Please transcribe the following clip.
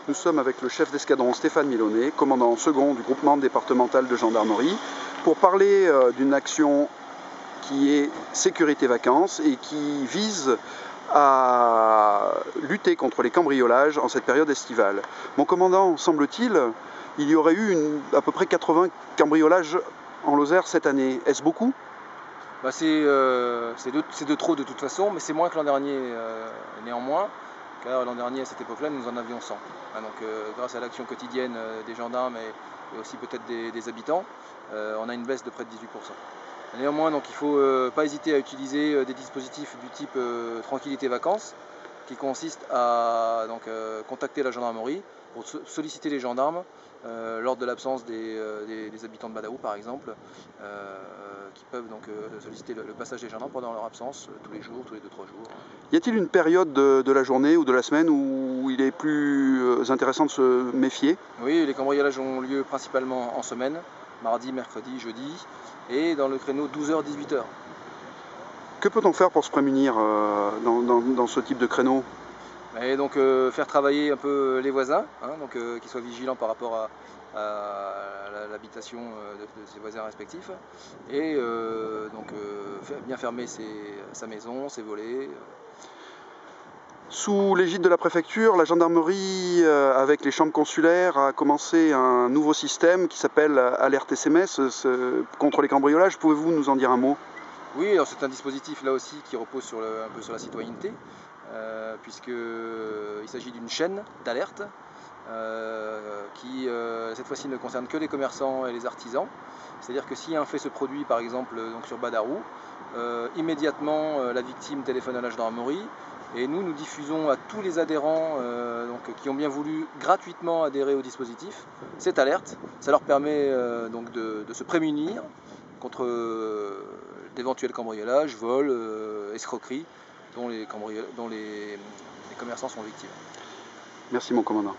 Nous sommes avec le chef d'escadron Stéphane Milonnet, commandant second du groupement départemental de gendarmerie, pour parler d'une action qui est sécurité vacances et qui vise à lutter contre les cambriolages en cette période estivale. Mon commandant, semble-t-il, il y aurait eu à peu près 80 cambriolages en Lozère cette année. Est-ce beaucoup ? C'est de trop de toute façon, mais c'est moins que l'an dernier néanmoins, car l'an dernier à cette époque-là nous en avions 100. Grâce à l'action quotidienne des gendarmes et aussi peut-être des habitants, on a une baisse de près de 18%. Néanmoins, donc, il ne faut pas hésiter à utiliser des dispositifs du type tranquillité vacances, qui consiste à contacter la gendarmerie pour solliciter les gendarmes lors de l'absence des habitants de Badaou par exemple, qui peuvent solliciter le passage des gendarmes pendant leur absence, tous les jours, tous les 2-3 jours. Y a-t-il une période de la journée ou de la semaine où il est plus intéressant de se méfier ? Oui, les cambriolages ont lieu principalement en semaine, mardi, mercredi, jeudi, et dans le créneau 12h-18h. Que peut-on faire pour se prémunir dans ce type de créneau ? Et donc faire travailler un peu les voisins, qu'ils soient vigilants par rapport à l'habitation de ses voisins respectifs, et bien fermer sa maison, ses volets. Sous l'égide de la préfecture, la gendarmerie, avec les chambres consulaires, a commencé un nouveau système qui s'appelle Alerte SMS contre les cambriolages. Pouvez-vous nous en dire un mot ? Oui, c'est un dispositif là aussi qui repose un peu sur la citoyenneté, puisqu'il s'agit d'une chaîne d'alerte qui cette fois-ci ne concerne que les commerçants et les artisans. C'est-à-dire que si un fait se produit par exemple sur Badarou, immédiatement la victime téléphone à la gendarmerie et nous diffusons à tous les adhérents qui ont bien voulu gratuitement adhérer au dispositif cette alerte. Ça leur permet de se prémunir contre d'éventuels cambriolages, vols, escroqueries dont les commerçants sont victimes. Merci mon commandant.